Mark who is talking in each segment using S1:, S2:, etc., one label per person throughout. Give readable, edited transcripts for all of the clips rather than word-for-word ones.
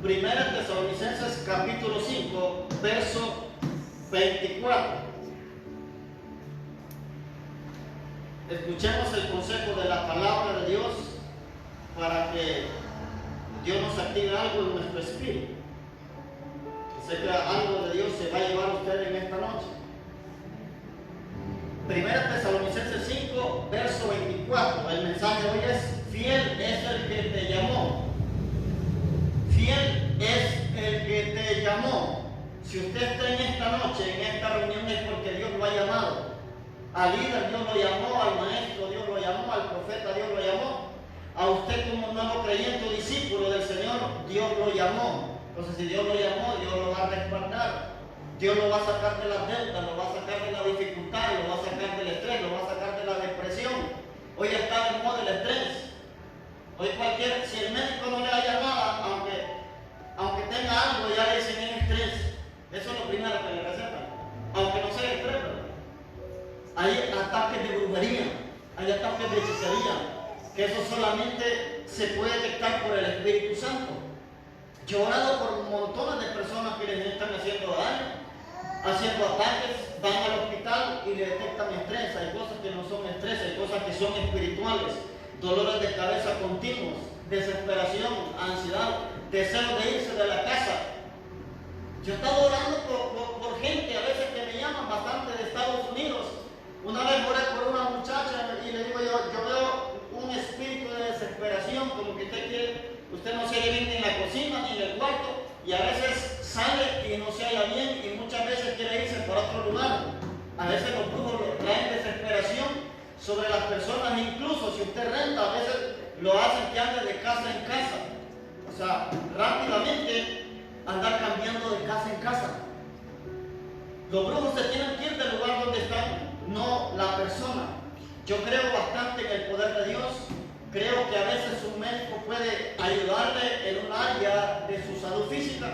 S1: Primera Tesalonicenses capítulo 5, verso 24. Escuchemos el consejo de la palabra de Dios para que Dios nos active algo en nuestro espíritu. Sé que algo de Dios se va a llevar a usted en esta noche. Primera Tesalonicenses 5, verso 24. El mensaje de hoy es: fiel es el que te llamó. Fiel es el que te llamó. Si usted está en esta noche, en esta reunión, es porque Dios lo ha llamado. Al líder Dios lo llamó, al maestro Dios lo llamó, al profeta Dios lo llamó. A usted como nuevo creyente o discípulo del Señor, Dios lo llamó. Entonces, si Dios lo llamó, Dios lo va a respaldar. Dios lo va a sacar de las deudas, lo va a sacar de la dificultad, lo va a sacar del estrés, lo va a sacar de la depresión. Hoy está de moda el estrés. Hoy si el médico no le haya nada, aunque tenga algo, ya le dicen en estrés. Eso es lo primero que le recetan. Aunque no sea estrés, ¿verdad? Hay ataques de brujería, hay ataques de hechicería, que eso solamente se puede detectar por el Espíritu Santo. Yo he orado por montones de personas que les están haciendo daño, haciendo ataques, van al hospital y le detectan estrés. Hay cosas que no son estrés, hay cosas que son espirituales, dolores de cabeza continuos, desesperación, ansiedad, deseo de irse de la casa. Yo he estado orando por gente a veces que me llaman bastante de Estados Unidos. Una vez oré por una muchacha y le digo yo veo un espíritu de desesperación, como que usted no se halla bien ni en la cocina ni en el cuarto, y a veces sale y no se halla bien, y muchas veces quiere irse para otro lugar. A veces los brujos traen desesperación sobre las personas, incluso si usted renta, a veces lo hacen que ande de casa en casa. O sea, rápidamente andar cambiando de casa en casa. Los brujos se tienen que ir del lugar donde están, no la persona. Yo creo bastante en el poder de Dios. Creo que a veces un médico puede ayudarle en un área de su salud física,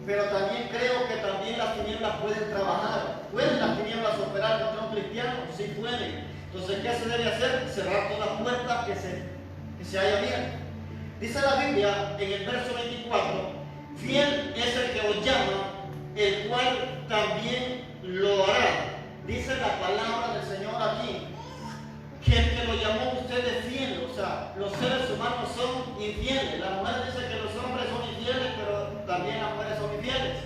S1: pero también creo que también las tinieblas pueden trabajar. ¿Pueden las tinieblas operar contra un cristiano? Sí pueden. Entonces, ¿qué se debe hacer? Cerrar todas las puertas que se haya abierto. Dice la Biblia en el verso 24: fiel es el que os llama, el cual también lo hará. Dice la palabra del Señor aquí que el que lo llamó a usted es fiel. O sea, los seres humanos son infieles. La mujer dice que los hombres son infieles, pero también las mujeres son infieles.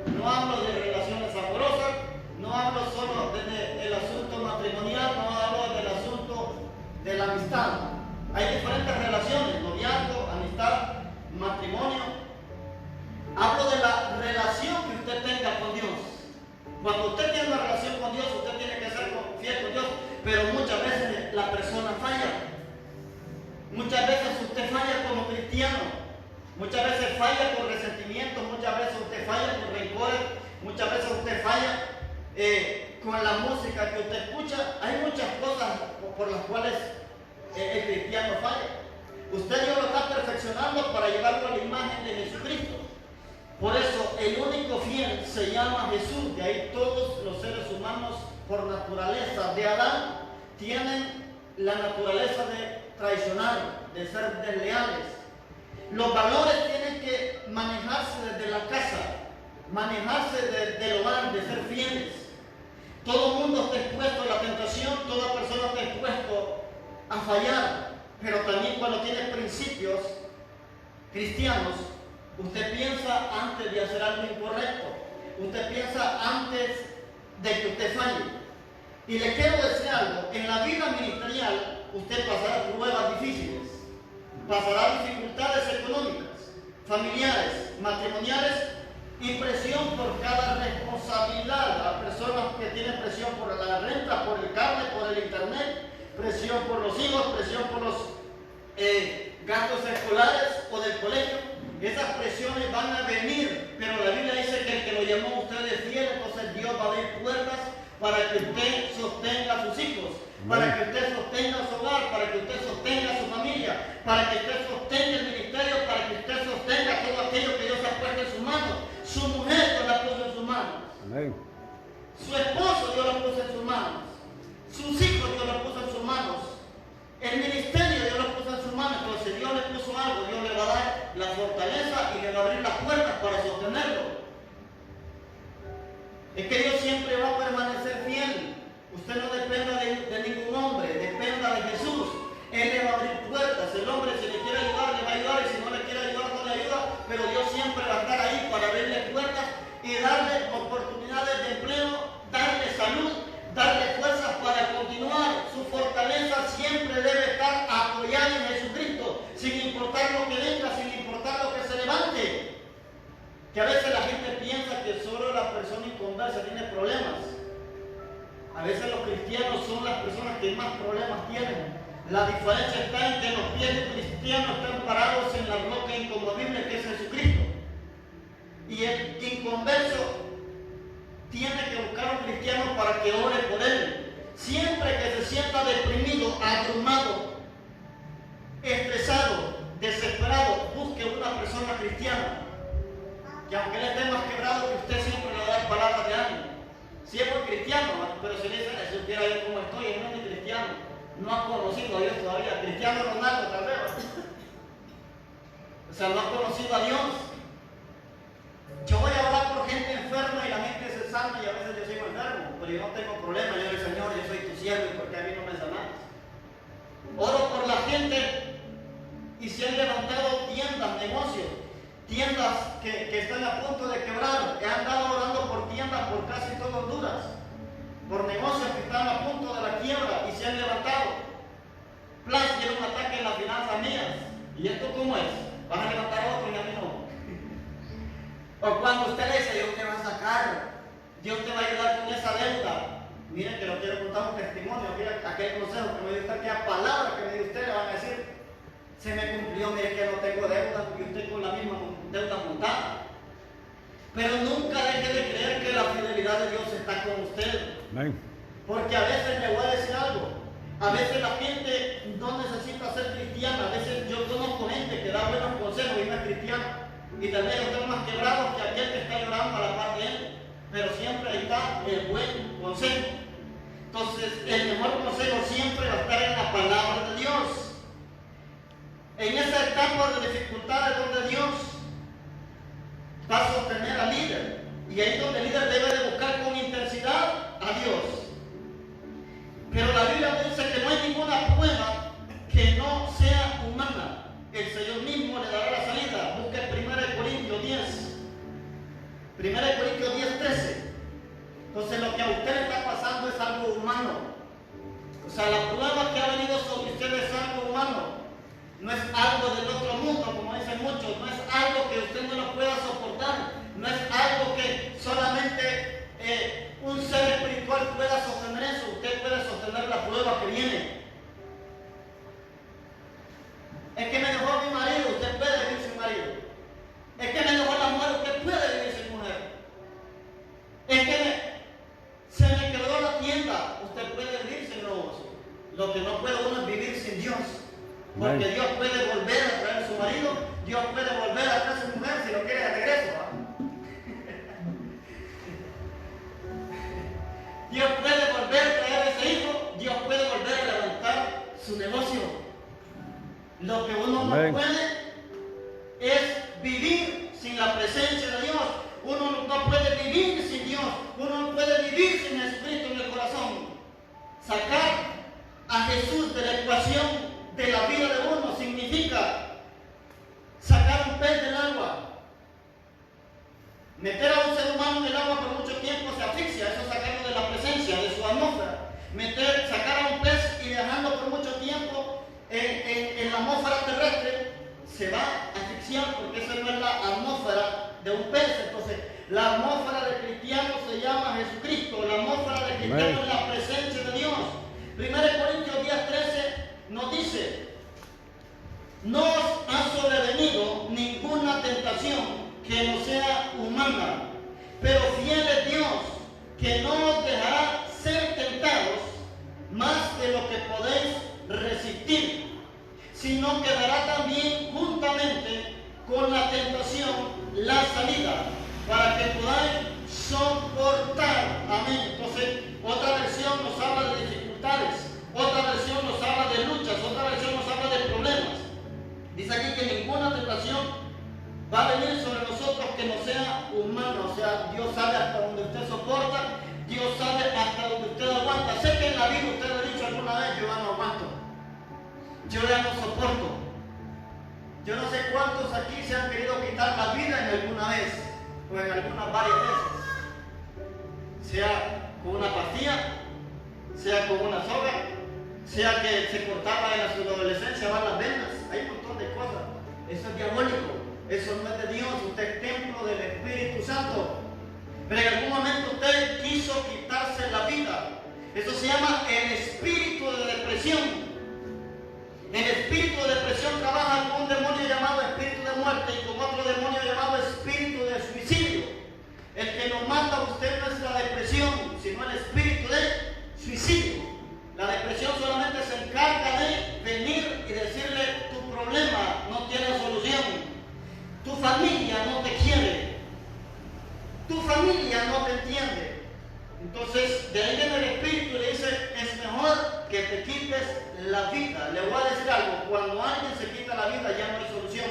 S1: No hablo de relaciones amorosas, no hablo solo del asunto matrimonial, no hablo del asunto de la amistad. Hay diferentes relaciones: noviazgo, amistad, matrimonio. Hablo de la relación que usted tenga con Dios. Cuando usted tiene una relación con Dios, usted tiene que ser fiel con Dios, pero muchas veces la persona falla. Muchas veces usted falla como cristiano, muchas veces falla por resentimiento, muchas veces usted falla por rencores, muchas veces usted falla con la música que usted escucha. Hay muchas cosas por las cuales el cristiano falla. Usted Dios lo está perfeccionando para llevarlo a la imagen de Jesucristo. Por eso el único fiel se llama Jesús. De ahí todos los seres humanos por naturaleza de Adán tienen la naturaleza de traicionar, de ser desleales. Los valores tienen que manejarse desde la casa, manejarse desde el hogar, de ser fieles. Todo el mundo está expuesto a la tentación, toda persona está expuesto a fallar, pero también cuando tiene principios cristianos, usted piensa antes de hacer algo incorrecto, usted piensa antes de que usted falle. Y le quiero decir algo: en la vida ministerial usted pasará pruebas difíciles, pasará dificultades económicas, familiares, matrimoniales y presión por cada responsabilidad. Hay personas que tienen presión por la renta, por el cable, por el internet, presión por los hijos, presión por los gastos escolares o del colegio. Esas presiones van a venir, pero la Biblia dice que el que lo llamó a usted es fiel. Entonces Dios va a abrir puertas para que usted sostenga a sus hijos, para que usted sostenga su hogar, para que usted sostenga a su familia, para que usted sostenga el ministerio, para que usted sostenga todo aquello que Dios ha puesto en sus manos. Su mujer Dios la puso en sus manos.
S2: Amén.
S1: Su esposo Dios la puso en sus manos. Sus hijos Dios la puso en sus manos. El ministerio Dios lo puso en sus manos. Entonces, si Dios le puso algo, Dios le va a dar la fortaleza y le le va a abrir las puertas para sostenerlo. Es que Dios siempre va a permanecer fiel. Usted no dependa de ningún hombre, dependa de Jesús. Él le va a abrir puertas. El hombre, si le quiere ayudar, le va a ayudar, y si no le quiere ayudar, no le ayuda. Pero Dios siempre va a estar ahí para abrirle puertas y darle oportunidades de empleo, darle salud, darle fuerzas para continuar. Su fortaleza siempre debe estar apoyada en Jesucristo, sin importar lo que venga, sin importar lo que se levante. Que a veces la gente piensa que solo la persona inconversa tiene problemas. A veces los cristianos son las personas que más problemas tienen. La diferencia está en que los pies del cristiano están parados en la roca inconmovible que es Jesucristo. Y el inconverso tiene que buscar a un cristiano para que ore por él. Siempre que se sienta deprimido, abrumado, estresado, desesperado, busque una persona cristiana. Que aunque él esté más quebrado que usted, siempre le va a dar palabras de ánimo. Si es por cristiano, pero si le dice, si supiera yo cómo estoy, él no es ni cristiano, no ha conocido a Dios todavía. Cristiano Ronaldo tal vez. O sea, no ha conocido a Dios. Yo voy a orar por gente enferma y la gente se sana, y a veces yo sigo enfermo, pero yo no tengo problema. Yo digo, Señor, yo soy tu siervo, y porque a mí no me sanas. Oro por la gente y se han levantado tiendas, negocios. Tiendas que están a punto de quebrar. He andado orando por tiendas por casi todo Honduras, por negocios que están a punto de la quiebra y se han levantado. Plus tiene un ataque en las finanzas mías. ¿Y esto cómo es? ¿Vas a levantar otro y a mí no? O cuando usted le dice, Dios te va a sacar, Dios te va a ayudar con esa deuda. Miren que lo quiero contar un testimonio, aquel consejo que me dio usted, aquella palabra que me dio usted, le van a decir, se me cumplió, mire que no tengo deuda, porque usted con la misma deuda montada. Pero nunca deje de creer que la fidelidad de Dios está con usted. Amén. Porque a veces, le voy a decir algo, a veces la gente no necesita ser cristiana. A veces yo conozco gente que da buenos consejos y no es cristiana, y tal vez están más quebrados que aquel que está llorando a la par de él, pero siempre ahí está el buen consejo. Entonces el mejor consejo siempre va a estar en la palabra de Dios. En esa etapa de dificultades donde Dios va a sostener al líder, y ahí donde el líder debe de buscar con intensidad a Dios. Pero la Biblia dice que no hay ninguna prueba que no sea humana. El Señor mismo le dará la salida. Busque 1 Corintios 10. 1 Corintios 10, 13. Entonces lo que a usted le está pasando es algo humano. O sea, la prueba que ha venido sobre usted es algo humano. No es algo del otro mundo, como dicen muchos. No es algo que usted no lo pueda soportar. No es algo que solamente un ser espiritual pueda sostener eso. Usted puede sostener la prueba que viene. Es que me dejó mi marido, usted puede vivir sin marido. Es que me dejó la mujer, usted puede vivir sin mujer. Es que se me quebró la tienda, usted puede vivir sin negocio. Lo que no puede uno es vivir sin Dios. Porque Dios puede volver a traer a su marido, Dios puede volver a traer a su mujer si lo quiere de regreso. Dios puede volver a traer a ese hijo, Dios puede volver a levantar su negocio. Lo que uno no puede es vivir sin la presencia de Dios. Uno no puede vivir sin Dios. Uno no puede vivir sin Jesucristo en el corazón. Sacar a Jesús de la ecuación de la vida de uno significa sacar un pez del agua. Meter a un ser humano en el agua por mucho tiempo se asfixia. Eso es sacarlo de la presencia, de su atmósfera. Sacar a un pez y dejarlo por mucho tiempo en la atmósfera terrestre, se va a asfixiar, porque esa no es la atmósfera de un pez. Entonces, la atmósfera del cristiano se llama Jesucristo. La atmósfera del cristiano es la presencia de Dios. 1 Corintios 10, 13 nos dice: no os ha sobrevenido ninguna tentación que no sea humana, pero fiel es Dios, que no os dejará ser tentados más de lo que podéis resistir, sino que dará también juntamente con la tentación la salida, para que podáis soportar. Amén. Entonces, otra versión nos habla de dificultades, otra versión nos habla de luchas, otra versión nos habla de problemas. Dice aquí que ninguna tentación va a venir sobre que no sea humano. O sea, Dios sabe hasta donde usted soporta, Dios sabe hasta donde usted aguanta. Sé que en la vida usted lo ha dicho alguna vez, yo ya no aguanto, yo ya no soporto. Yo no sé cuántos aquí se han querido quitar la vida en alguna vez, o en algunas varias veces. Sea con una pastilla, sea con una soga, sea que se cortaba en su adolescencia, van las venas. Hay un montón de cosas. Eso es diabólico. Eso no es de Dios. Usted es templo del Espíritu Santo. Pero en algún momento usted quiso quitarse la vida. Eso se llama el espíritu de depresión. El espíritu de depresión trabaja con un demonio llamado espíritu de muerte y con otro demonio llamado espíritu de suicidio. El que nos mata a usted no es la depresión, sino el espíritu de suicidio. La depresión solamente se encarga de venir y decirle: tu problema no tiene solución, tu familia no te quiere, tu familia no te entiende. Entonces, de ahí viene el espíritu y le dice: es mejor que te quites la vida. Le voy a decir algo: cuando alguien se quita la vida ya no hay solución,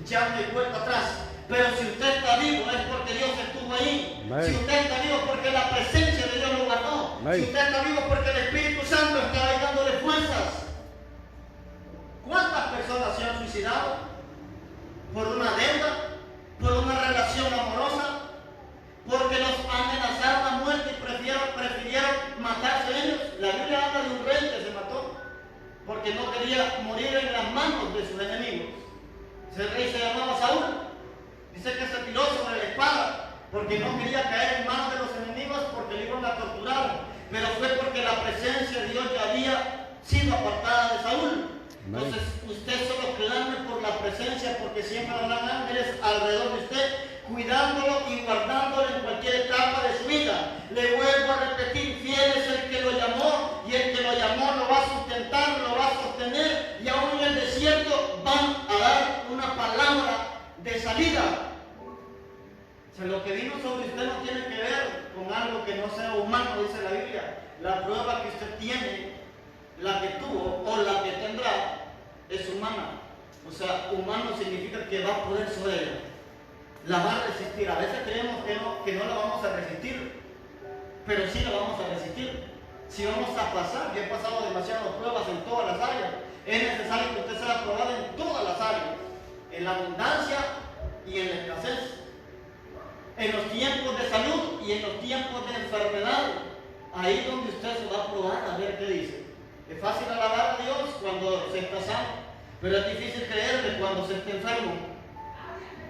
S1: ya no hay vuelta atrás. Pero si usted está vivo es porque Dios estuvo ahí.
S2: Amén.
S1: Si usted está vivo es porque la presencia de Dios lo guardó.
S2: Amén.
S1: Si usted está vivo es porque el Espíritu Santo está ahí dándole fuerzas. ¿Cuántas personas se han suicidado? ¿Por una deuda? ¿Por una relación amorosa? ¿Porque los amenazaron a muerte y prefirieron matarse ellos? La Biblia habla de un rey que se mató porque no quería morir en las manos de sus enemigos. Ese rey se llamaba Saúl. Dice que se tiró sobre la espada porque no quería caer en manos de los enemigos, porque le iban a torturar. Pero fue porque la presencia de Dios ya había sido apartada de Saúl. Entonces usted solo clame por la presencia, porque siempre habrán ángeles alrededor de usted, cuidándolo y guardándolo en cualquier etapa de su vida. Le vuelvo a repetir: fiel es el que lo llamó, y el que lo llamó lo va a sustentar, lo va a sostener, y aún en el desierto van a dar una palabra de salida. O sea, lo que vino sobre usted no tiene que ver con algo que no sea humano, dice la Biblia. La prueba que usted tiene, la que tuvo o la que tendrá, es humana. O sea, humano significa que va a poder sobre ella. La va a resistir. A veces creemos que no la vamos a resistir, pero sí la vamos a resistir. Si vamos a pasar, yo he pasado demasiadas pruebas en todas las áreas. Es necesario que usted sea aprobado en todas las áreas, en la abundancia y en la escasez, en los tiempos de salud y en los tiempos de enfermedad. Ahí es donde usted se va a probar a ver qué dice. Es fácil alabar a Dios cuando se está sano, pero es difícil creerle cuando se está enfermo.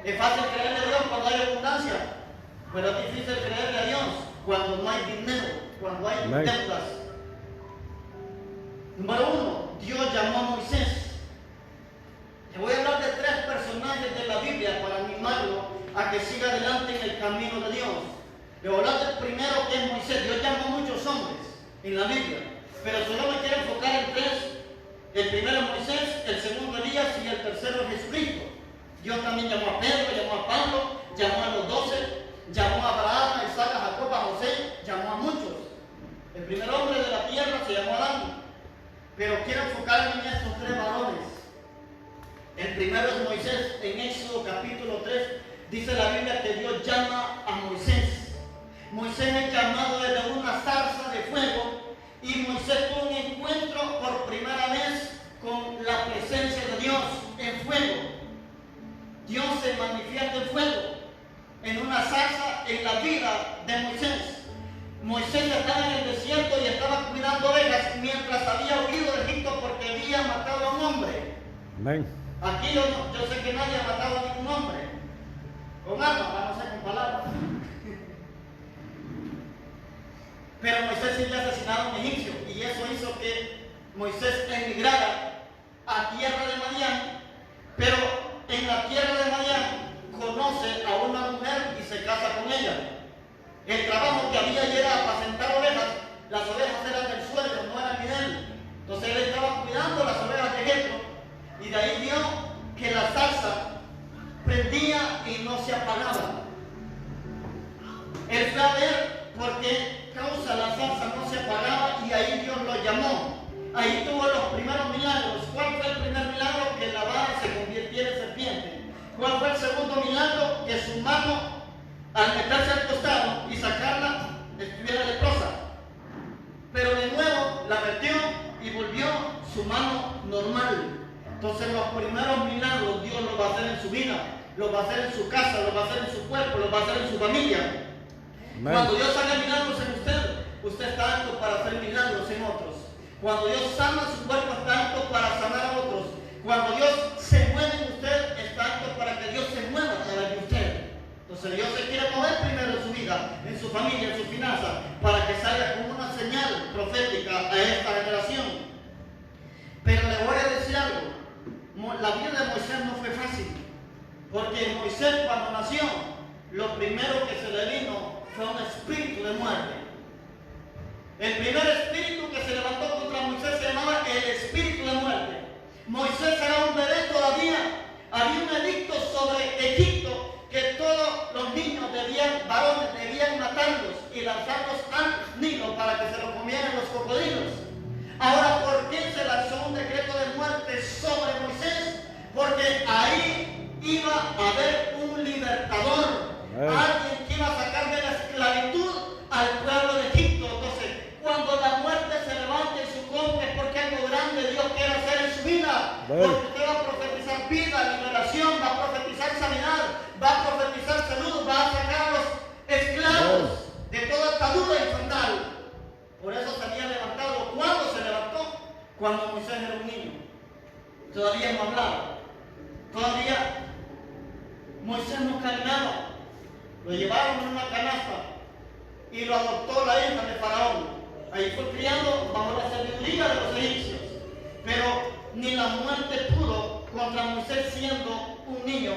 S1: Es fácil creerle a Dios cuando hay abundancia, pero es difícil creerle a Dios cuando no hay dinero, cuando hay deudas. Número 1, Dios llamó a Moisés. Te voy a hablar de 3 personajes de la Biblia para animarlo a que siga adelante en el camino de Dios. Le voy a hablar del primero, que es Moisés. Dios llamó a muchos hombres en la Biblia, pero solo me quiero enfocar en 3. El primero es Moisés, el segundo Elías y el tercero es Jesucristo. Dios también llamó a Pedro, llamó a Pablo, llamó a los 12, llamó a Abraham, a Isaac, a Jacob, a José, llamó a muchos. El primer hombre de la tierra se llamó Adán, pero quiero enfocarme en estos 3 varones. El primero es Moisés. En Éxodo capítulo 3 dice la Biblia que Dios llama a Moisés. Moisés es llamado desde una zarza de fuego, y Moisés tuvo un encuentro por primera vez con la presencia de Dios en fuego. Dios se manifiesta en fuego, en una zarza, en la vida de Moisés. Moisés estaba en el desierto y estaba cuidando ovejas mientras había huido de Egipto porque había matado a un hombre.
S2: Amén.
S1: Aquí yo sé que nadie ha matado a ningún hombre con armas, no sé, con palabras. Pero Moisés sí había asesinado a un egipcio, y eso hizo que Moisés emigrara a tierra de Madián. Pero en la tierra de Madián conoce a una mujer y se casa con ella. El trabajo que había era apacentar ovejas. Las ovejas eran del suelo, no eran de él. Entonces él estaba cuidando las ovejas de Jethro, y de ahí vio que la zarza prendía y no se apagaba. Él fue a ver por qué causa la zarza no se apagaba, y ahí Dios lo llamó. Ahí tuvo los primeros milagros. ¿Cuál fue el primer milagro? Que la vara se convirtiera en serpiente. ¿Cuál fue el segundo milagro? que su mano, al meterse al costado y sacarla, estuviera leprosa. Pero de nuevo la metió y volvió su mano normal. Entonces los primeros milagros Dios los va a hacer en su vida, los va a hacer en su casa, los va a hacer en su cuerpo, los va a hacer en su familia. Amén. Cuando Dios haga milagros en usted, usted está apto para hacer milagros en otros. Cuando Dios sana su cuerpo, está apto para sanar a otros. Cuando Dios se mueve en usted, está apto para que Dios se mueva a través de usted. Entonces Dios se quiere mover primero en su vida, en su familia, en su finanzas, para que salga como una señal profética a esta generación. Pero le voy a decir algo. La vida de Moisés no fue fácil, porque Moisés cuando nació, lo primero que se le vino fue un espíritu de muerte. El primer espíritu que se levantó contra Moisés se llamaba el espíritu de muerte. Moisés era un bebé todavía. Había un edicto sobre Egipto que todos los niños varones debían matarlos y lanzarlos al Nilo para que se los comieran los cocodrilos. Ahora, ¿por qué se lanzó un decreto de muerte sobre Moisés? Porque ahí iba a haber un libertador, alguien que iba a sacar de la esclavitud al pueblo de Egipto. Entonces, cuando la muerte se levante y sucumbe, es porque algo grande Dios quiere hacer en su vida. Porque usted va a profetizar vida, liberación, va a profetizar sanidad, va a profetizar salud, va a sacar a los esclavos de toda atadura infernal. Por eso se había levantado. ¿Cuándo se levantó? Cuando Moisés era un niño. Todavía no hablaba. Todavía Moisés no caminaba. Lo llevaron en una canasta y lo adoptó la hija de Faraón. Ahí fue criado bajo la sabiduría de los egipcios. Pero ni la muerte pudo contra Moisés siendo un niño.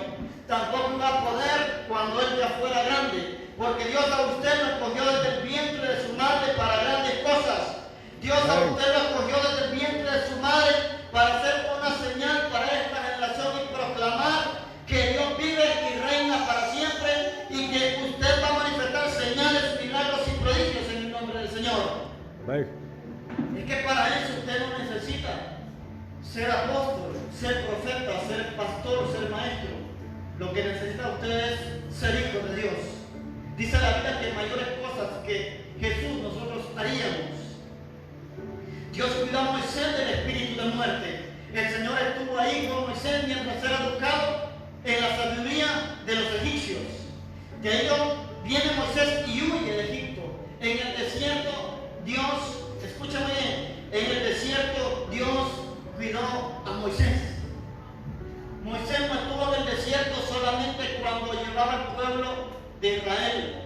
S1: Tampoco va a poder cuando él ya fuera grande. Porque Dios a usted lo escogió desde el vientre de su madre para grandes cosas. Dios a usted lo escogió desde el vientre de su madre para hacer una señal para esta generación y proclamar que Dios vive y reina para siempre y que usted va a manifestar señales, milagros y prodigios en el nombre del Señor. Es que para eso usted no necesita ser apóstol, ser profeta, ser pastor, ser maestro. Lo que necesita usted es ser hijo de Dios. Dice la Biblia que mayores cosas que Jesús nosotros haríamos. Dios cuidó a Moisés del espíritu de muerte. El Señor estuvo ahí con Moisés mientras era buscado en la sabiduría de los egipcios. De ahí viene Moisés y huye de Egipto. En el desierto, Dios, escúchame bien, en el desierto Dios cuidó a Moisés. Moisés no estuvo en el desierto solamente cuando llevaba al pueblo de Israel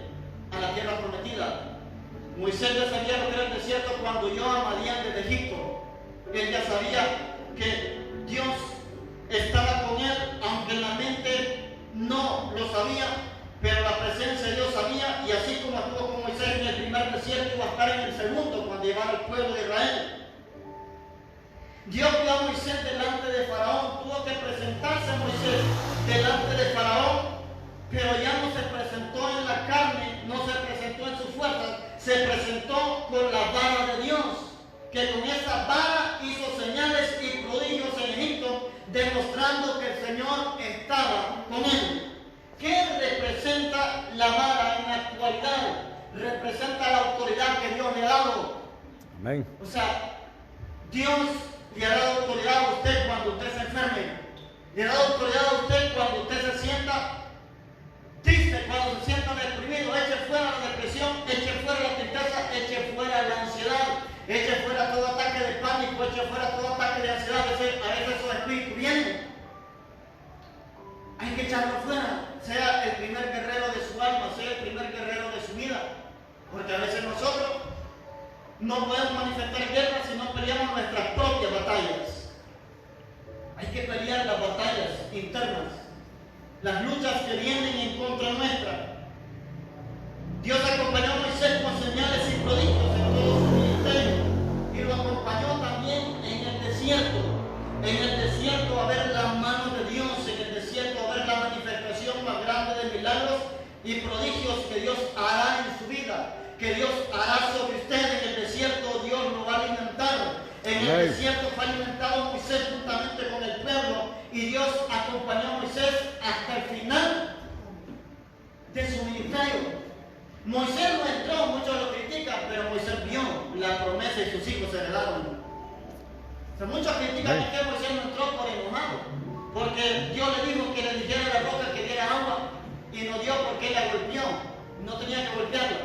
S1: a la tierra prometida. Moisés ya sabía lo que era el desierto cuando huyó a Madián desde Egipto. Él ya sabía que Dios estaba con él, aunque en la mente no lo sabía, pero la presencia de Dios sabía, y así como estuvo con Moisés en el primer desierto, iba a estar en el segundo cuando llegara al pueblo de Israel. Dios vio a Moisés delante de Faraón, tuvo que presentarse a Moisés delante de Faraón, pero ya no se presentó en la carne, no se presentó en su fuerza, se presentó con la vara de Dios, que con esa vara hizo señales y prodigios en Egipto, demostrando que el Señor estaba con él. ¿Qué representa la vara en la actualidad? Representa la autoridad que Dios le ha dado. Amén. O sea, Dios le ha dado autoridad a usted cuando usted se enferme. Le ha dado autoridad a usted cuando usted se sienta triste, cuando se sienta deprimido. Eche fuera la depresión, eche fuera la tristeza, eche fuera la ansiedad, eche fuera todo ataque de pánico, eche fuera todo ataque de ansiedad. A veces esos espíritus vienen. Hay que echarlo fuera. Sea el primer guerrero de su alma, sea el primer guerrero de su vida. Porque a veces nosotros no podemos manifestar guerra si no peleamos nuestras propias batallas. Hay que pelear las batallas internas, las luchas que vienen en contra nuestra. Dios acompañó a Moisés con señales y prodigios en todo su ministerio y lo acompañó también en el desierto. En el desierto va a ver la mano de Dios, en el desierto va a ver la manifestación más grande de milagros y prodigios que Dios hará en su vida, que Dios hará sobre usted. En el desierto Dios lo va a alimentar. En el desierto fue alimentado Moisés juntamente con el pueblo y Dios acompañó a Moisés hasta el final misterio. Moisés no entró, muchos lo critican, pero Moisés vio la promesa y sus hijos heredaron. O sea, muchos critican que Moisés no entró por enojado, porque Dios le dijo que le dijera a la roca que diera agua y no dio porque la golpeó. No tenía que golpearla.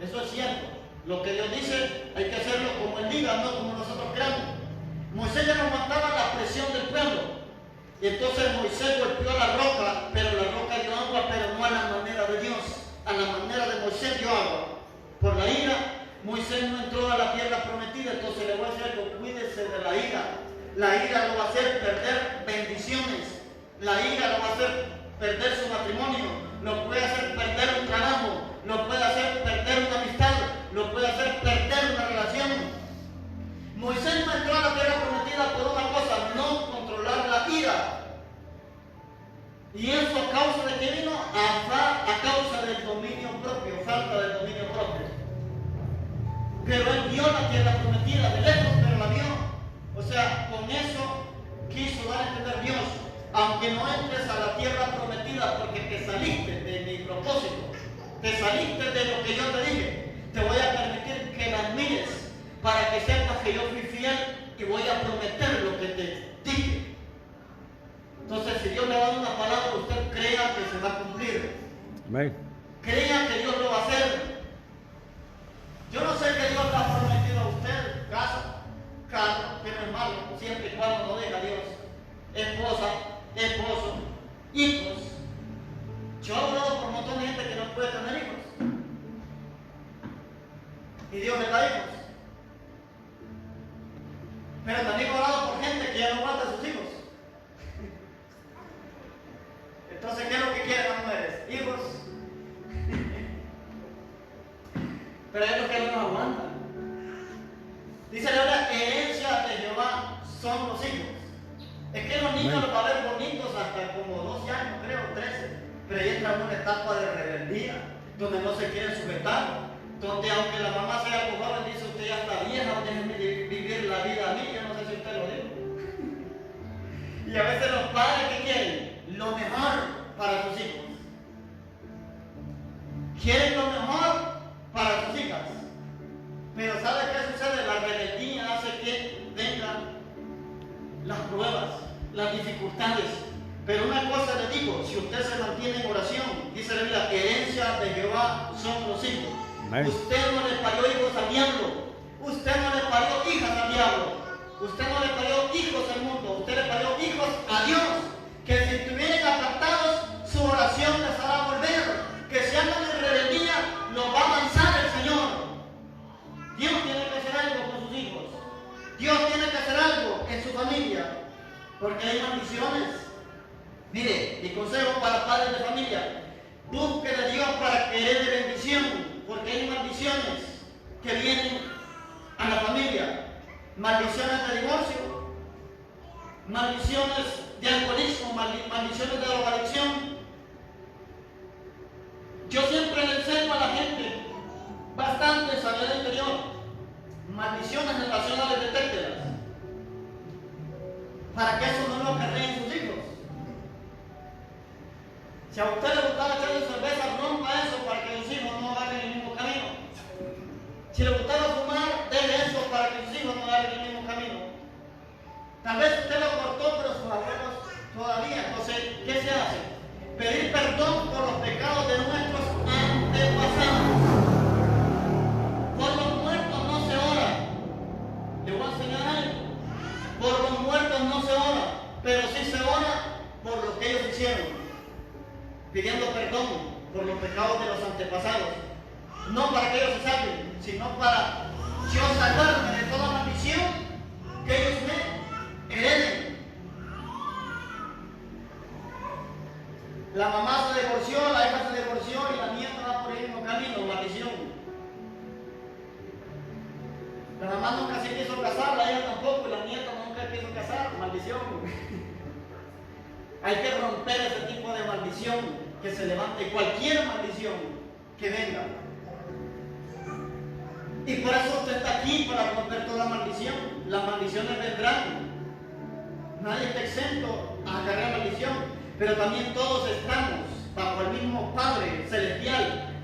S1: Eso es cierto. Lo que Dios dice hay que hacerlo como Él diga, no como nosotros creamos. Moisés ya no aguantaba la presión del pueblo. Y entonces Moisés golpeó a la roca, pero la roca dio agua, pero no a la manera de Dios. A la manera de Moisés dio agua. Por la ira, Moisés no entró a la tierra prometida. Entonces le voy a decir algo, cuídese de la ira. La ira lo va a hacer perder bendiciones. La ira lo va a hacer perder su matrimonio. Lo puede hacer perder un trabajo. Lo puede hacer perder una amistad. Lo puede hacer perder una relación. Moisés no entró a la tierra prometida por una cosa, no controlar la ira. Y eso a causa de que vino, a causa del dominio propio, falta del dominio propio. Pero él vio la tierra prometida de lejos, pero la vio. O sea, con eso quiso dar a entender Dios, aunque no entres a la tierra prometida porque te saliste de mi propósito, te saliste de lo que yo te dije, te voy a permitir que la admires para que sepas que yo fui fiel y voy a prometer lo que te dije. Entonces, si Dios le da una palabra, usted crea que se va a cumplir. Amén. Crea que Dios lo va a hacer. Yo no sé que Dios le ha prometido a usted casa, carro, que no es malo, siempre y cuando no deja a Dios. Esposa, esposo, hijos. Yo he hablado por un montón de gente que no puede tener hijos. Y Dios le da hijos. Pero también he hablado por gente que ya no aguanta a sus hijos. Entonces, ¿qué es lo que quieren las mujeres? Hijos. Pero es lo que no nos aguantan. Dice la Biblia, herencia de Jehová son los hijos. Es que los niños los va a ver bonitos hasta como 12 años, creo, 13. Pero ahí entra una etapa de rebeldía, donde no se quieren sujetar. Donde aunque la mamá sea algo joven, dice usted ya está vieja, déjeme vivir la vida a mí, yo no sé si usted lo dijo. Y a veces los padres, ¿qué quieren? Lo mejor para sus hijos. Quieren lo mejor para sus hijas. Pero ¿sabe qué sucede? La rebeldía hace que vengan las pruebas, las dificultades. Pero una cosa le digo, si usted se mantiene en oración, dice la Biblia, herencia de Jehová son los hijos. Amén. Usted no le parió hijos al diablo. Usted no le parió hijas al diablo. Usted no le parió hijos al mundo. Usted le parió hijos a Dios. Que si estuvieran apartados, su oración les hará volver. Que si andan en rebeldía, los va a avanzar el Señor. Dios tiene que hacer algo con sus hijos. Dios tiene que hacer algo en su familia. Porque hay maldiciones. Mire, mi consejo para padres de familia. Busque de Dios para que herede bendición. Porque hay maldiciones que vienen a la familia. Maldiciones de divorcio. Maldiciones de alcoholismo, maldiciones de drogadicción. Yo siempre le enseño a la gente bastante sabiduría interior. Maldiciones relacionales, detéctelas. Para que eso no lo acarreen sus hijos. Si a usted le gustaba echarle cerveza, rompa eso para que sus hijos no agarren el mismo camino. Si le gustaba fumar, deje eso para que sus hijos no agarren el mismo camino. Tal vez usted lo cortó, pero sus abuelos todavía. Entonces, ¿qué se hace? Pedir perdón por los pecados de nuestros antepasados. Por los muertos no se ora. Le voy a enseñar algo. Por los muertos no se ora, pero sí se ora por lo que ellos hicieron. Pidiendo perdón por los pecados de los antepasados. No para que ellos se salven, sino para yo salvarme de toda maldición que ellos me hereden. La mamá se divorció, la hija se divorció y la nieta va por el mismo camino, maldición. La mamá nunca se quiso casar, la hija tampoco, y la nieta nunca quiso casar, maldición. Hay que romper ese tipo de maldición que se levante, cualquier maldición que venga. Y por eso usted está aquí, para romper toda maldición. Las maldiciones vendrán. Nadie está exento a agarrar maldición. Pero también todos estamos bajo el mismo Padre Celestial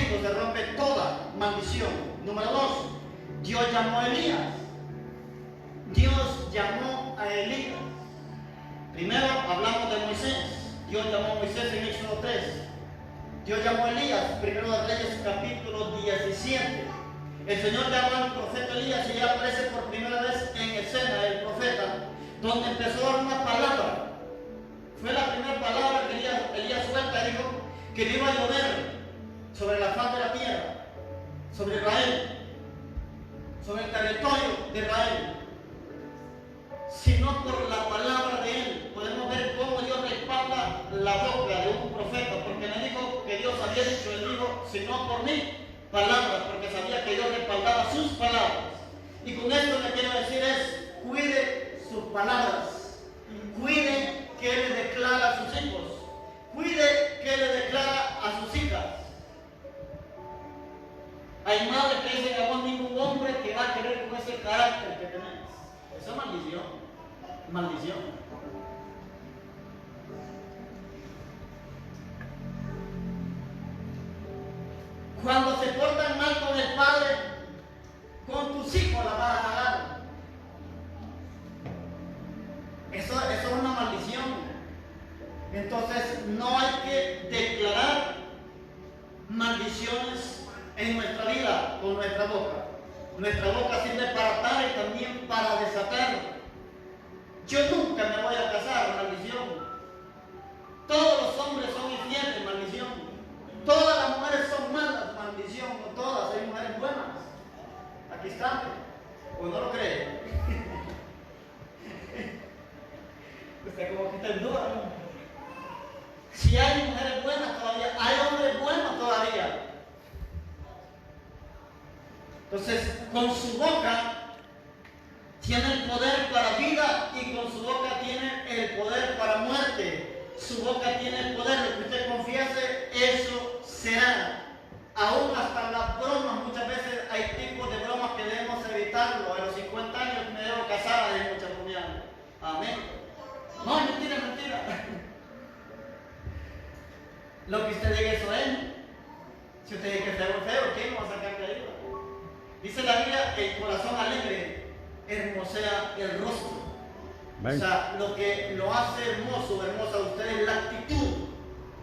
S1: Cristo se rompe toda maldición. Número 2, Dios llamó a Elías. Dios llamó a Elías. Primero hablamos de Moisés. Dios llamó a Moisés en Éxodo 3. Dios llamó a Elías, primero de Reyes capítulo 17. El Señor llamó al profeta Elías y ya aparece por primera vez en escena el profeta, donde empezó a dar una palabra. Fue la primera palabra que Elías suelta y dijo que no iba a llover sobre la faz de la tierra, sobre Israel, sobre el territorio de Israel, sino por la palabra de él. Podemos ver cómo Dios respalda la boca de un profeta, porque no dijo que Dios había dicho, él dijo, sino por mí, palabras, porque sabía que Dios respaldaba sus palabras. Y con esto le quiero decir es, cuide sus palabras, cuide que le declara a sus hijos, cuide que le declara a sus hijas. Hay madres que dicen a vos ningún hombre que va a querer con ese carácter que tenés. Eso es maldición. Maldición. Cuando se portan mal con el padre, con tus hijos la vas a pagar. Eso es una maldición. Entonces no hay que declarar maldiciones en nuestra vida con nuestra boca. Nuestra boca sirve para atar y también para desatar. Yo nunca me voy a casar, maldición. Todos los hombres son infieles, maldición. Todas las mujeres son malas, maldición. No todas, hay mujeres buenas. Aquí están. ¿O no lo cree? Usted como que está en duda, ¿no? Si hay mujeres buenas todavía, hay hombres buenos todavía. Entonces, con su boca tiene el poder para vida y con su boca tiene el poder para muerte. Su boca tiene el poder, lo que usted confiese, eso será. Aún hasta las bromas, muchas veces hay tipos de bromas que debemos evitarlo. A los 50 años me debo casar, hay mucha comunidad. Amén. No, mentira, mentira. Lo que usted diga eso es. Si usted dice que es feo, ¿quién lo va a sacar de ahí? Dice la Biblia, el corazón alegre hermosea el rostro. O sea, lo que lo hace hermoso o hermosa a usted es la actitud,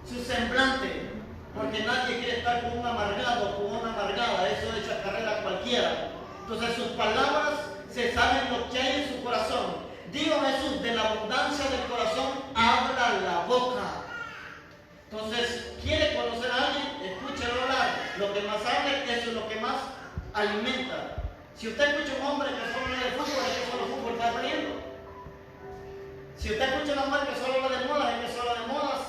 S1: su semblante. Porque nadie quiere estar con un amargado o con una amargada, eso echa carrera a cualquiera. Entonces sus palabras se saben lo que hay en su corazón. Digo Jesús, de la abundancia del corazón habla la boca. Entonces, ¿quiere conocer a alguien? Escúchelo hablar. Lo que más habla, eso es lo que más alimenta. Si usted escucha a un hombre que solo habla de fútbol, es que solo fútbol está perdiendo. Si usted escucha a una mujer que solo habla de modas, es que solo habla de modas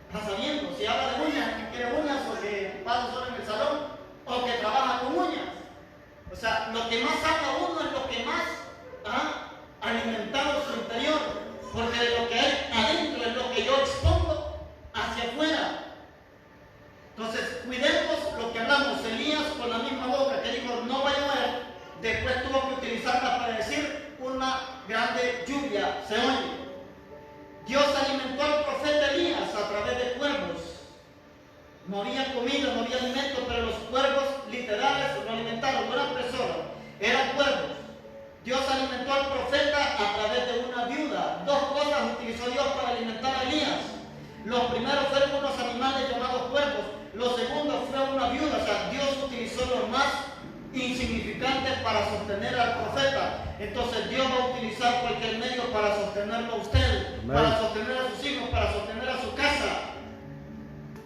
S1: está saliendo. Si habla de uñas, que quiere uñas o que pasa solo en el salón o que trabaja con uñas. O sea, lo que más habla uno es lo que más ha alimentado su interior. Porque de lo que hay adentro es lo que yo expongo hacia afuera. Entonces, cuidemos lo que hablamos. Elías con la misma boca que dijo no va a llover, después tuvo que utilizarla para decir una grande lluvia se oye. Dios alimentó al profeta Elías a través de cuervos. No había comida, no había alimento, pero los cuervos literales lo alimentaron, no eran personas, eran cuervos. Dios alimentó al profeta a través de una viuda. Dos cosas utilizó Dios para alimentar a Elías. Los primeros fueron unos animales llamados cuervos. Lo segundo fue una viuda. O sea, Dios utilizó lo más insignificante para sostener al profeta. Entonces Dios va a utilizar cualquier medio para sostenerlo a usted, para sostener a sus hijos, para sostener a su casa.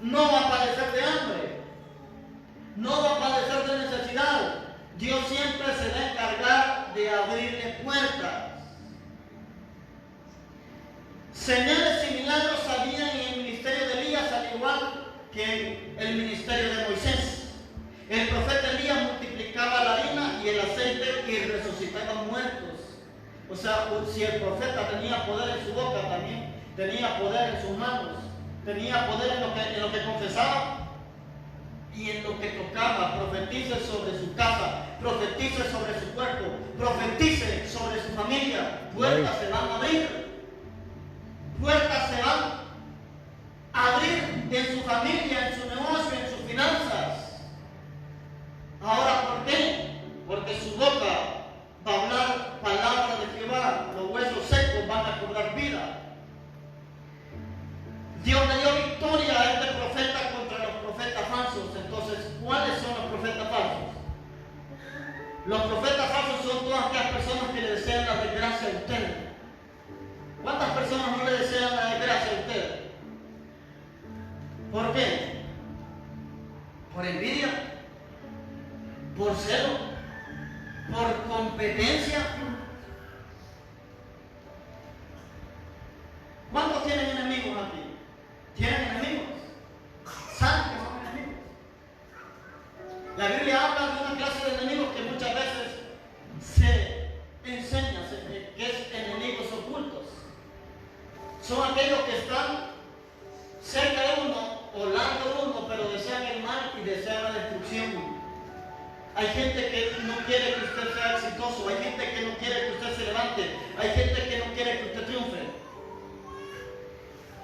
S1: No va a padecer de hambre, no va a padecer de necesidad. Dios siempre se va a encargar de abrirle puertas. Señales y milagros había en el ministerio de Elías, al igual que en el ministerio de Moisés. El profeta Elías multiplicaba la harina y el aceite y resucitaba muertos. O sea, si el profeta tenía poder en su boca, también tenía poder en sus manos, tenía poder en lo que confesaba y en lo que tocaba. Profetice sobre su casa, profetice sobre su cuerpo, profetice sobre su familia. Puertas se van a abrir. Puertas se van a abrir en su familia, en su negocio, en su finanza. ¿Por qué? Por envidia, por celo, por competencia. ¿Cuántos tienen enemigos aquí? ¿Tienen enemigos? ¿Saben que son enemigos? La Biblia habla de una clase de enemigos que muchas veces se enseña que es enemigos ocultos. Son aquellos que están cerca de uno o lado de uno, pero desean el mal y desean la destrucción. Hay gente que no quiere que usted sea exitoso, hay gente que no quiere que usted se levante, hay gente que no quiere que usted triunfe.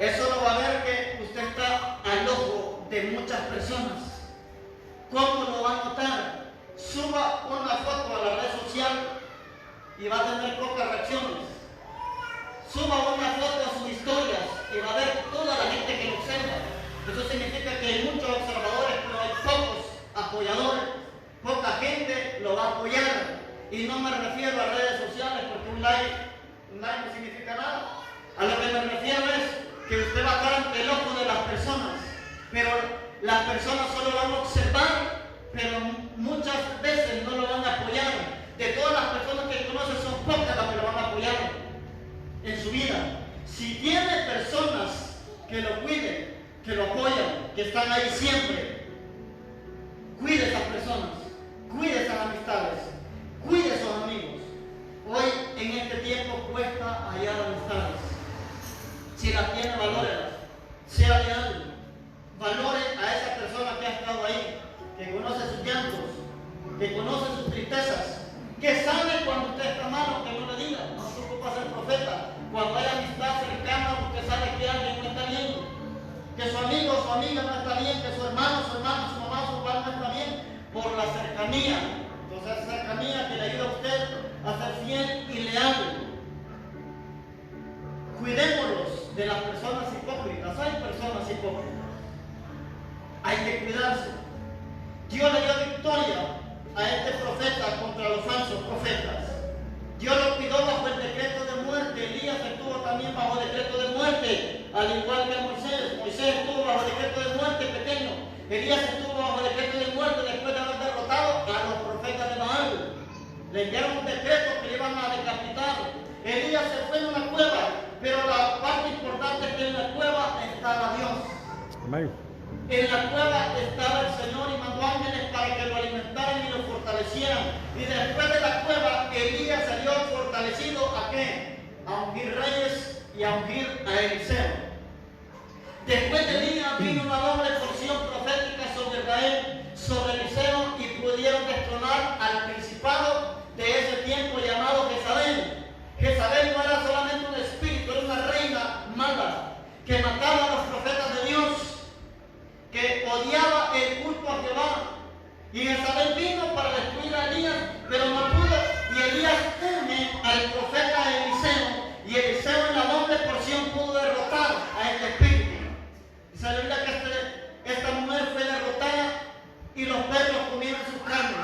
S1: Eso lo va a ver que usted está al ojo de muchas personas. ¿Cómo lo va a notar? Suba una foto a la red social y va a tener pocas reacciones. Suba una foto a sus historias y va a ver toda la gente que lo observa. Eso significa que hay muchos observadores, pero hay pocos apoyadores. Poca gente lo va a apoyar. Y no me refiero a redes sociales porque un like no significa nada. A lo que me refiero es que usted va a estar ante el ojo de las personas, pero las personas solo van a observar, pero muchas veces no lo van a apoyar. De todas las personas que conoce, son pocas las que lo van a apoyar en su vida. Si tiene personas que lo cuiden, que lo apoyan, que están ahí siempre, cuide esas personas, cuide esas amistades, cuide esos amigos. Hoy en este tiempo cuesta hallar amistades. Si las tiene, valórelas, sea leal, valore a esa persona que ha estado ahí, que conoce sus llantos, que conoce sus tristezas, que sabe cuando usted está mal, aunque no le diga. No se ocupa ser profeta. Cuando hay amistad cercana, usted sabe que alguien no está bien, que su amigo o su amiga no está bien, que su hermano, su mamá, su papá no está bien, por la cercanía. Entonces, esa cercanía que le ayuda a usted a ser fiel y leal. Cuidémonos de las personas hipócritas. Hay personas hipócritas. Hay que cuidarse. Dios le dio victoria a este profeta contra los falsos profetas. Dios lo cuidó bajo el decreto de muerte. Elías estuvo también bajo decreto de muerte, al igual que Moisés. Moisés estuvo bajo decreto de muerte pequeño. Elías estuvo bajo decreto de muerte después de haber derrotado a los profetas de Baal. Le enviaron un decreto que le iban a decapitar. Elías se fue en una cueva, pero la parte importante es que en la cueva estaba Dios. Amén. En la cueva estaba el Señor y mandó ángeles para que lo alimentaran y lo fortalecieran. Y después de la cueva, Elías salió fortalecido ¿a qué? A ungir reyes y a ungir a Eliseo. Después de Elías vino una doble porción profética sobre Israel, sobre Eliseo, y pudieron destronar al principado de ese tiempo llamado Jezabel. Jezabel no era solamente un espíritu, era una reina mala que mataba a los profetas de Dios, que odiaba el culto a Jehová. Y Jezabel vino para destruir a Elías, pero no pudo. Y Elías une al profeta Eliseo, y Eliseo en la doble porción pudo derrotar a este espíritu. Dice la Biblia que esta mujer fue derrotada y los perros comieron sus carnes.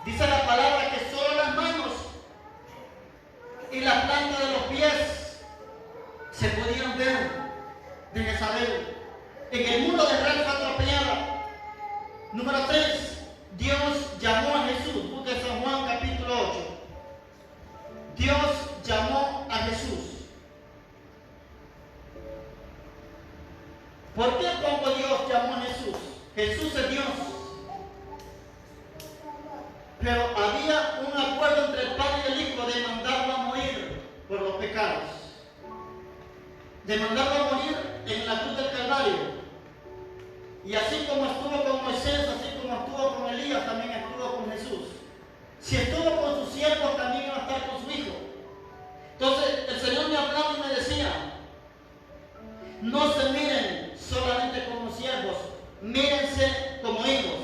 S1: Dice la palabra que solo las manos y la planta de los pies se podían ver de Jezabel. En el muro de Israel fue atropellada. Número 3. Dios llamó a Jesús. Busque San Juan capítulo 8. Dios llamó a Jesús. ¿Por qué pongo Dios llamó a Jesús? Jesús es Dios. Pero había un acuerdo entre el Padre y el Hijo de mandarlo a morir por los pecados. De mandarlo a morir en la cruz del Calvario. Y así como estuvo con Moisés, así como estuvo con Elías, también estuvo con Jesús. Si estuvo con sus siervos, también iba a estar con su Hijo. Entonces el Señor me hablaba y me decía: no se miren solamente como siervos, mírense como hijos.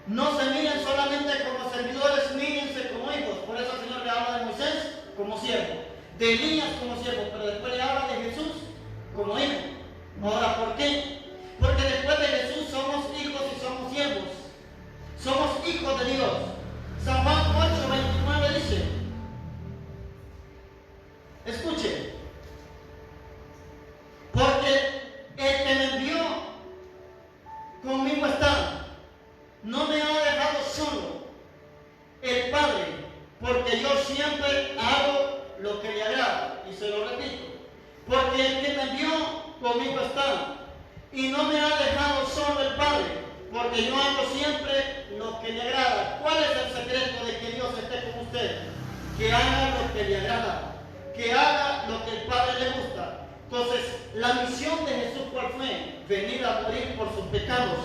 S1: No se miren solamente como servidores, mírense como hijos. Por eso el Señor le habla de Moisés como siervo, de Elías como siervo, pero después le habla de Jesús como hijo. Ahora, ¿por qué? Porque después de Jesús somos hijos y somos siervos. Somos hijos de Dios. San Juan 8:29 dice, escuche, porque está. Y no me ha dejado solo el Padre, porque yo hago siempre lo que le agrada. ¿Cuál es el secreto de que Dios esté con usted? Que haga lo que le agrada, que haga lo que el Padre le gusta. Entonces, la misión de Jesús, ¿cuál fue? Venir a morir por sus pecados,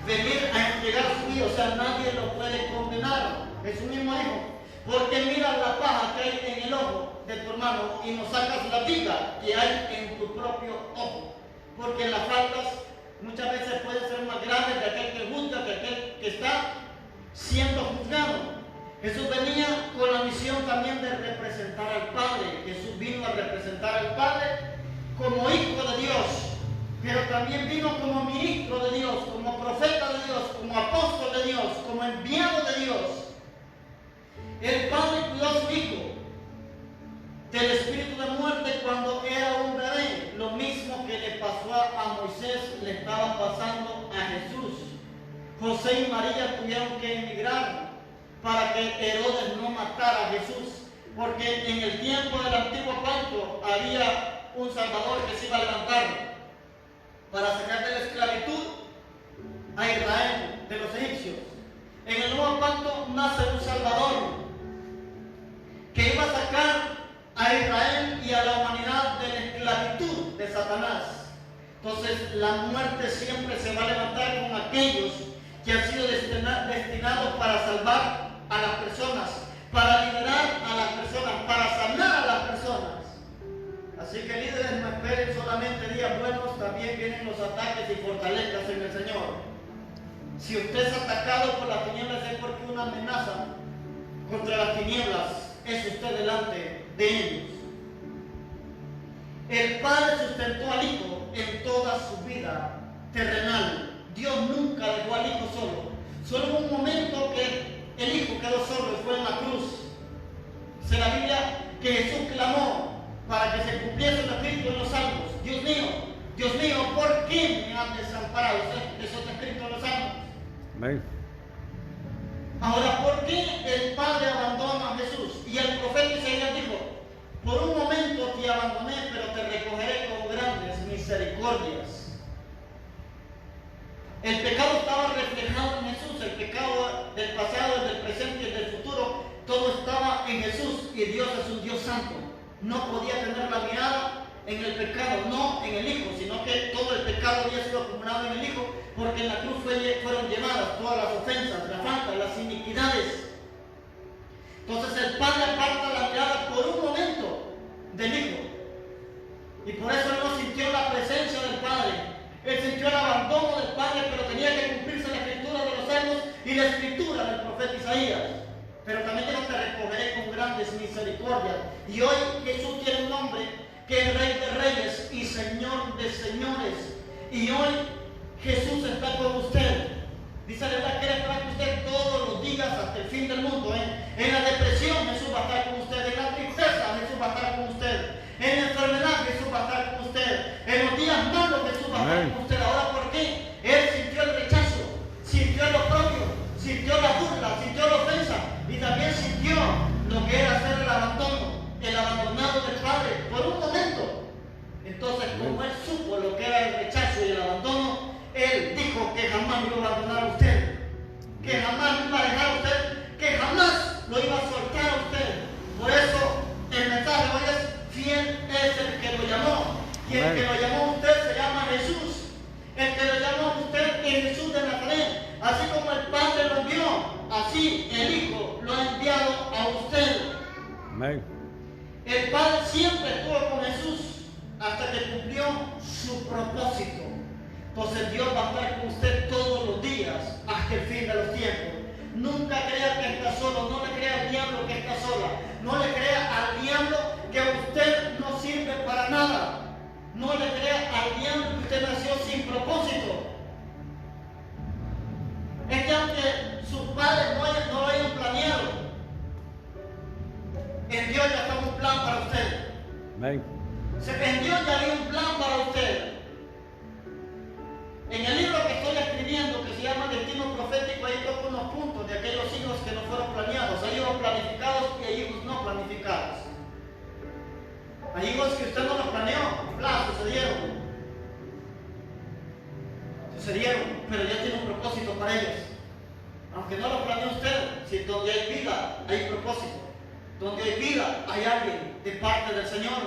S1: venir a entregar su vida. O sea, nadie lo puede condenar. Jesús mismo dijo: porque miras la paja que hay en el ojo de tu hermano y no sacas la viga que hay en tu propio ojo. Porque las faltas muchas veces pueden ser más grandes de aquel que juzga, de aquel que está siendo juzgado. Jesús venía con la misión también de representar al Padre. Jesús vino a representar al Padre como hijo de Dios, pero también vino como ministro de Dios, como profeta de Dios, como apóstol de Dios, como enviado de Dios. El Padre cuidó a su hijo del espíritu de muerte cuando era un bebé. Lo mismo que le pasó a Moisés le estaba pasando a Jesús. José y María tuvieron que emigrar para que Herodes no matara a Jesús, porque en el tiempo del antiguo pacto había un Salvador que se iba a levantar para sacar de la esclavitud a Israel de los egipcios. En el nuevo pacto nace un Salvador que iba a sacar a Israel y a la humanidad de la esclavitud de Satanás. Entonces la muerte siempre se va a levantar con aquellos que han sido destinados para salvar a las personas, para liberar a las personas, para sanar a las personas. Así que líderes, no esperen solamente días buenos, también vienen los ataques y fortalezas en el Señor. Si usted es atacado por las tinieblas es porque una amenaza contra las tinieblas es usted delante de ellos. El Padre sustentó al Hijo en toda su vida terrenal. Dios nunca dejó al Hijo solo. Solo hubo un momento que el Hijo quedó solo y fue en la cruz. Dice la Biblia que Jesús clamó para que se cumpliese lo escrito en los Salmos: Dios mío, ¿por qué me has desamparado? Eso está escrito en los Salmos.
S2: Amén.
S1: Ahora, ¿por qué el Padre abandona a Jesús? Y el profeta Isaías dijo: por un momento te abandoné, pero te recogeré con grandes misericordias. El pecado estaba reflejado en Jesús, el pecado del pasado, del presente y del futuro, todo estaba en Jesús, y Dios es un Dios santo. No podía tener la mirada en el pecado, no en el Hijo, sino que todo el pecado había sido acumulado en el Hijo, porque en la cruz fueron llevadas todas las ofensas, las faltas, las iniquidades. Entonces el Padre aparta la mirada por un momento del Hijo, y por eso Él no sintió la presencia del Padre. Él sintió el abandono del Padre, pero tenía que cumplirse la escritura de los Salmos y la escritura del profeta Isaías. Pero también yo te recogeré con grandes misericordias. Y hoy Jesús tiene un nombre que es Rey de Reyes y Señor de Señores. Y hoy Jesús está con usted. Dice la verdad, quiere estar con usted todos los días hasta el fin del mundo. En la depresión Jesús va a estar con usted. En la tristeza Jesús va a estar con usted. En la enfermedad Jesús va a estar con usted. En los días malos Jesús va a estar con usted. Ahora, ¿por qué? Él sintió el rechazo, sintió el oprobio, sintió la burla, sintió la ofensa, y también sintió lo que era ser el abandono, el abandonado del Padre por un momento. Entonces, como Él supo lo que era el rechazo y el abandono, Él dijo que jamás lo iba a abandonar a usted, que jamás lo iba a dejar a usted, que jamás lo iba a soltar a usted. Por eso el mensaje hoy es: fiel es el que lo llamó. Y el que lo llamó a usted se llama Jesús. El que lo llamó a usted es Jesús de Nazaret. Así como el Padre lo envió, así el Hijo lo ha enviado a usted.
S2: Amén.
S1: El Padre siempre estuvo con Jesús hasta que cumplió su propósito. Entonces Dios va a estar con usted todos los días hasta el fin de los tiempos. Nunca crea que está solo, no le crea al diablo que está sola, no le crea al diablo que usted no sirve para nada, no le crea al diablo que usted nació sin propósito. Es que aunque sus padres no lo hayan planeado, en Dios ya está un plan para usted.
S2: Amén.
S1: En Dios ya hay un plan para usted. En el libro que estoy escribiendo, que se llama Destino Profético, ahí toco unos puntos de aquellos hijos que no fueron planeados. Hay hijos planificados y hay hijos no planificados. Hay hijos que usted no los planeó, sucedieron. sucedieron, pero Dios tiene un propósito para ellos. Aunque no lo planee usted, si donde hay vida hay propósito. Donde hay vida hay alguien de parte del Señor,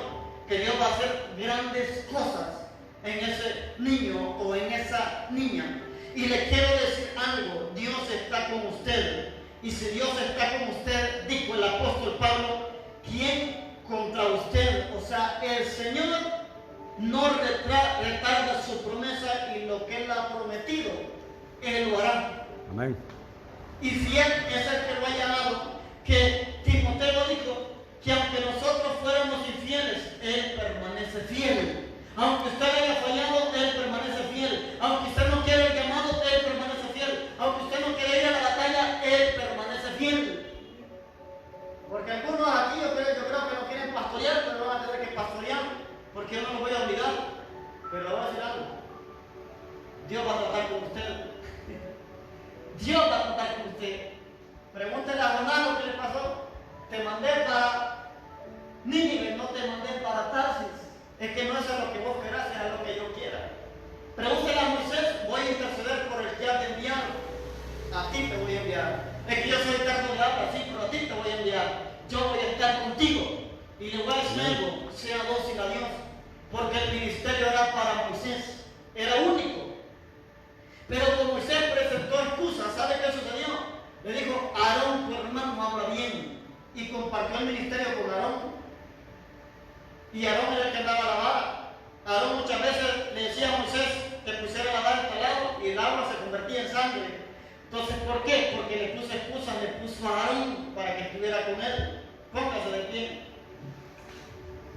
S1: que Dios va a hacer grandes cosas en ese niño o en esa niña. Y le quiero decir algo, Dios está con usted. Y si Dios está con usted, dijo el apóstol Pablo, ¿quién contra usted? O sea, el Señor no retarda su promesa, y lo que Él ha prometido, Él lo hará.
S2: Amén.
S1: Y fiel es el que lo haya dado, que Timoteo dijo que aunque nosotros fuéramos infieles, Él permanece fiel. Aunque usted haya fallado, Él permanece fiel. Aunque usted no quiera el llamado, Él permanece fiel. Aunque usted no quiera ir a la batalla, Él permanece fiel. Porque algunos aquí yo creo que no quieren pastorear, pero van a tener que pastorear, porque yo no los voy a obligar. Pero le voy a decir algo, Dios va a tratar con usted. Dios va a tratar con usted. Pregúntele a Jonás lo que le pasó. Te mandé para Nínive, no te mandé para Tarsis. Es que no es a lo que vos querás, es a lo que yo quiera. Pregúntele a Moisés, voy a interceder por el que has de enviar. A ti te voy a enviar. Es que yo soy eterno de habla, sí, pero a ti te voy a enviar. Yo voy a estar contigo. Y le voy a decir algo, sea dócil a Dios. Porque el ministerio era para Moisés. Era único. Pero como Moisés presentó excusas, ¿sabe qué sucedió? Le dijo, Aarón, tu hermano, habla bien. Y compartió el ministerio con Aarón. Y Aarón era el que andaba la vara. Aarón muchas veces le decía a Moisés que pusiera la vara a este lado, y el agua se convertía en sangre. Entonces, ¿por qué? Porque le puso excusas, le puso a Aarón para que estuviera con él. Póngase de pie.